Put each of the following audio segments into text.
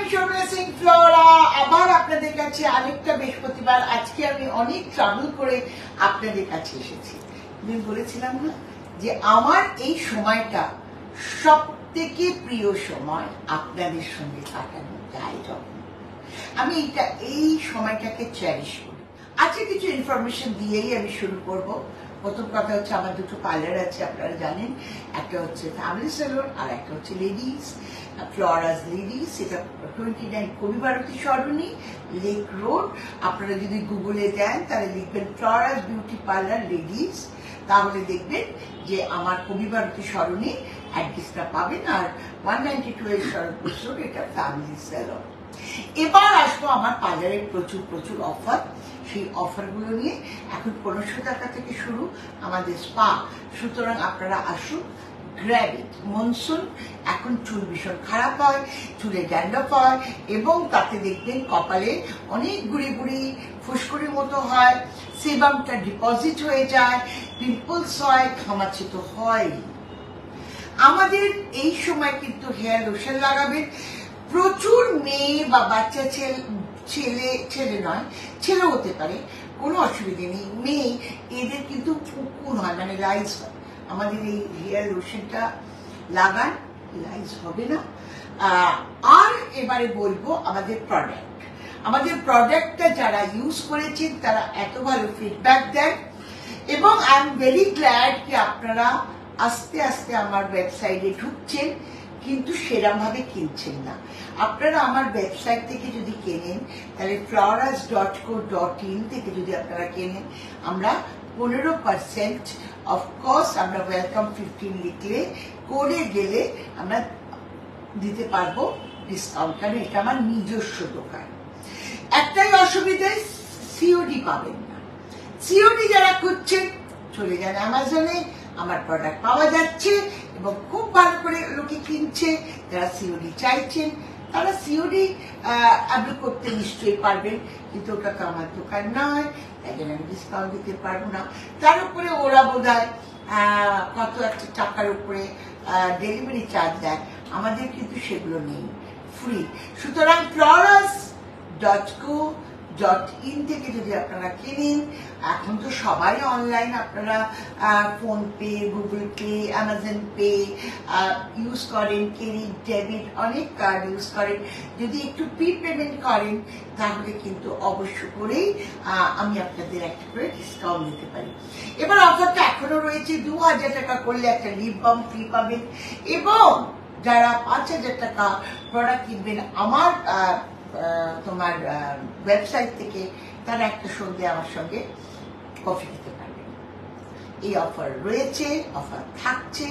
আমি শর্মিলা সিং ফ্লোরা আবার আপনাদের কাছে আরেকটা বৃহস্পতিবার। আজকে আমি অনেক ট্রাভেল করে আপনাদের কাছে এসেছি। আমি বলেছিলাম না যে আমার এই সময়টা সব থেকে প্রিয় সময় আপনাদের সঙ্গে কাটানো যায় যখন আমি এই সময়টাকে চ্যারিশ করি। আজকে কিছু ইনফরমেশন দিয়েই আমি শুরু করব। প্রথম কথা হচ্ছে আমার দুটো পার্লার আছে, আপনারা জানেন। একটা হচ্ছে ফ্যামিলি সেলুন আর একটা হচ্ছে লেডিস ফ্লোরাস লেডিস। এটা 29 কবি ভারতী সরণি, লেক রোড। আপনারা যদি গুগলে দেন তাহলে লিখবেন ফ্লোরাস বিউটি পার্লার লেডিস, তাহলে দেখবেন যে আমার কবি ভারতী সরণি অ্যাড্রেসটা পাবেন। আর 192 শরৎপুর রোড, এটা ফ্যামিলি সেলুন। এবার আসবো আমার পার্লারের প্রচুর অফার। সেই অফারগুলো নিয়ে এখন 1500 টাকা থেকে শুরু আমাদের স্পা। সুতরাং আপনারা আসুন, গ্র্যাব ইট। মনসুন, এখন চুল ভীষণ খারাপ হয়, চুলে ড্যান্ড্রফ হয় এবং তাতে দেখবেন কপালে অনেক গুড়ি ফুসকুড়ির মতো হয়, সেবামটা ডিপোজিট হয়ে যায়, পিম্পলস হয়, ঘামাচি তো হয়। আমাদের এই সময় কিন্তু হেয়ার লোশন লাগাবেন। প্রচুর মেয়ে বা বাচ্চা ছেলে নয়, ছেলে হতে পারে, কোনো অসুবিধে নেই, মেয়ে, এদের কিন্তু উকুন হয়, মানে লাইস হয়। আমাদের এই হেয়ার লোশনটা লাগান, লাইস হবে না। আর এবারে বলবো আমাদের প্রোডাক্টটা যারা ইউজ করেছেন তারা এত ভালো ফিডব্যাক দেন এবং আই এম ভেরি গ্ল্যাড কি আপনারা আস্তে আস্তে আমার ওয়েবসাইটে ঢুকছেন, কিন্তু সেরকম ভাবে কিনছেন না। আপনারা আমার ওয়েবসাইট থেকে যদি কেনেন তাহলে floras.co.in থেকে যদি আপনারা কেনেন, আমরা 15% অফকোর্স আমরা ওয়েলকাম 15 লিখলে করে গেলে আমরা দিতে পারবো ডিসকাউন্ট, কারণ এটা আমার নিজস্ব দোকান। একটাই অসুবিধা, সিওডি পাবেন না। সিওডি যারা খুঁজছেন চলে যান অ্যামাজনে, আমার প্রোডাক্ট পাওয়া যাচ্ছে এবং খুব ভালো করে লোকে কিনছে। যারা সিওডি চাইছেন তারা সিওডি আপনি করতে নিশ্চয়ই পারবেন, কিন্তু ওটা তো আমার দোকান নয়, তাই জন্য আমি ডিসকাউন্ট দিতে পারবো না। তার উপরে ওরা বোধহয় কত একটা টাকার উপরে ডেলিভারি চার্জ দেয়, আমাদের কিন্তু সেগুলো নেই, ফ্রি। সুতরাং floras.co.in থেকে যদি আপনারা কিনেন, এখন তো সবাই অনলাইন, আপনারা phone pay, Google pay, Amazon pay use করেন, ক্রেডিট ডেবিট অনেক কার্ড ইউজ করেন। যদি একটু প্রি পেমেন্ট করেন তাহলে কিন্তু অবশ্য করেই আমি আপনাদের একটা করে ডিসকাউন্ট দিতে পারি। এবার অফারটা এখনো রয়েছে, 2000 টাকা করলে একটা লিপ বাম ফ্রি পাবেন এবং যারা 5000 টাকা প্রোডাক্ট কিনবেন আমার তোমার ওয়েবসাইট থেকে, তারা একটা সঙ্গে আমার সঙ্গে কফি খেতে পারবেন। এই অফার রয়েছে, অফার থাকছে।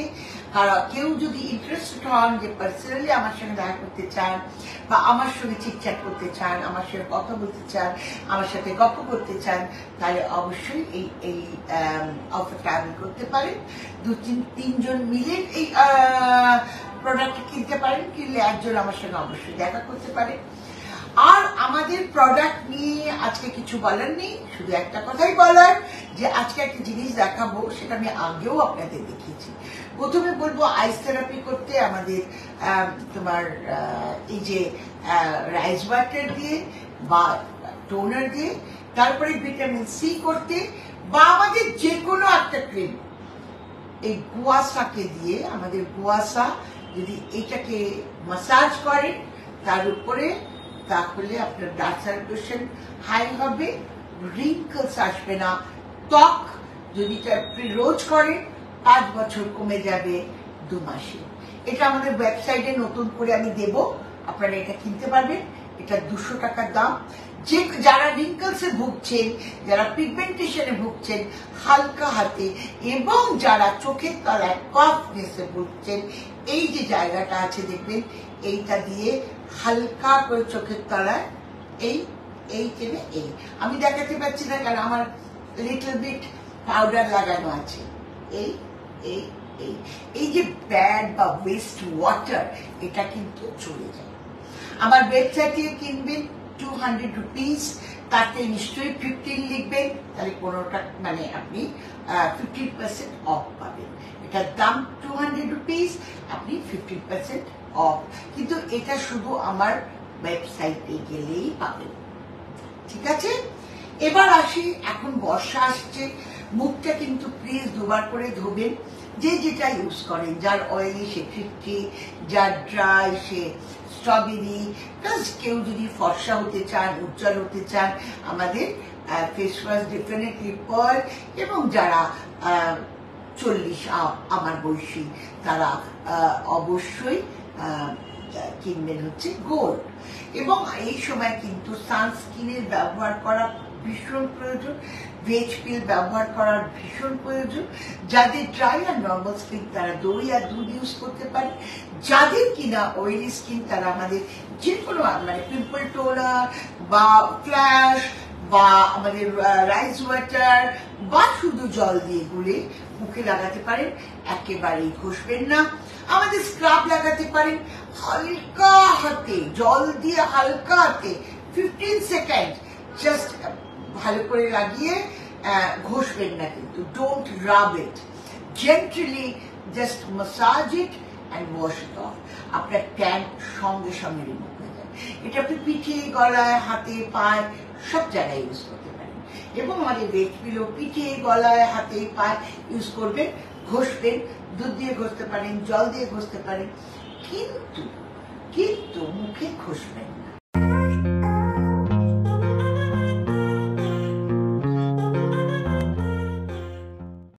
কারণ কেউ যদি ইন্টারেস্টেড হন যে পার্সোনালি আমার সঙ্গে দেখা করতে চান বা আমার সঙ্গে চিটচ্যাট করতে চান, আমার সঙ্গে কথা বলতে চান, আমার সাথে গল্প করতে চান, তাহলে অবশ্যই এই অফারটা আপনি করতে পারেন। 2-3 জন মিলে এই প্রোডাক্ট কিনতে পারেন, কিনলে একজন আমার সঙ্গে অবশ্যই দেখা করতে পারেন। আর আমাদের প্রোডাক্ট নিয়ে আজকে কিছু বলার নেই, শুধু একটা কথাই বলার যে আজকে একটা জিনিস দেখাবো, সেটা আমি আগেও আপনাদের দেখিয়েছি। প্রথমে বলবো আইস থেরাপি করতে আমাদের তোমার এই যে রাইস ওয়াটার দিয়ে বা টোনার দিয়ে, তারপরে ভিটামিন সি করতে, বা আমাদের যে কোনো একটা ক্রিম, এই গুয়াশাকে দিয়ে, আমাদের গুয়াশা যদি এইটাকে মাসাজ করেন তার উপরে, তাহলে আপনার ডার্ক সার্কুলেশন হাই হবে, রিঙ্কলস আসবে না। ত্বক যদি আপনি রোজ করেন 5 বছর কমে যাবে 2 মাসে। এটা আমাদের ওয়েবসাইটে নতুন করে আমি দেব, আপনারা এটা কিনতে পারবেন। এটা 200 টাকার দাম। যারা রিঙ্কলসে ভুগছেন, যারা পিগমেন্টেশনে ভুগছেন হালকা হাতে, এবং যারা চোখের তলায় কফনেসে ভুগছেন, এই যে জায়গাটা আছে দেখবেন, এইটা দিয়ে হালকা করে চোখের তলায় এই টেনে, এই আমি দেখাতে পারছি না কারণ আমার লিটল বিট পাউডার লাগানো আছে। এই এই এই এই যে ব্যাড বা ওয়েস্ট ওয়াটার, এটা কিন্তু চলে যায়। আমার ওয়েবসাইটে কিনবেন 200 রুপিস, তাতে নিশ্চয়ই 15 লিখবেন, তাহলে কোনোটা মানে আপনি 50% অফ পাবেন। এটার দাম 200 রুপিস, আপনি 50% অফ। কিন্তু এটা শুধু আমার ওয়েবসাইটে গেলেই পাবেন। ঠিক আছে, এবার আসি, এখন বর্ষা আসছে, মুখটা কিন্তু প্লিজ দুবার করে ধোবেন। যে যেটা ইউজ করেন, যার অয়েলি সে ফিফটি, যার ড্রাই সে স্ট্রবেরি, প্লাস কেউ যদি ফর্সা হতে চান, উজ্জ্বল হতে চান, আমাদের ফেস ওয়াশ ডেফিনেটলি পার্ল, এবং যারা 40 আমার বয়সী তারা অবশ্যই কিনবেন হচ্ছে গোল্ড। এবং এই সময় কিন্তু সানস্ক্রিনের ব্যবহার করা ভীষণ প্রয়োজন, ভেজ পিল ব্যবহার করার ভীষণ প্রয়োজন। যাদের ড্রাই আর নর্মাল স্কিন তারা দই আর দুধ ইউজ করতে পারে। যাদের কিনা অয়েলি স্কিন তারা আমাদের যে কোনো মানে পিম্পল টোনার বা ফ্ল্যাশ বা আমাদের রাইস ওয়াটার বা শুধু জল দিয়ে গুলে মুখে লাগাতে পারেন, একেবারেই ঘষবেন না। আমাদের স্ক্রাব লাগাতে পারেন হালকা হাতে, জল দিয়ে হালকা হাতে 15 সেকেন্ড জাস্ট ভালো করে লাগিয়ে ঘষবেন না, কিন্তু don't rub it, gently just massage it and wash it off. আপনার ট্যান সঙ্গে সঙ্গে রিমুভ হয়ে যাবে। এটা আপনি পিঠে, গলায়, হাতে, পায়ে সব জায়গায় ইউজ করতে পারেন। এবং আমাদের ভেজ পিলো পিঠে, গলায়, হাতে, পায়ে ইউজ করবেন, ঘষবেন, দুধ দিয়ে ঘষতে পারেন, জল দিয়ে ঘষতে পারেন, কিন্তু কিন্তু মুখে ঘষবেন না।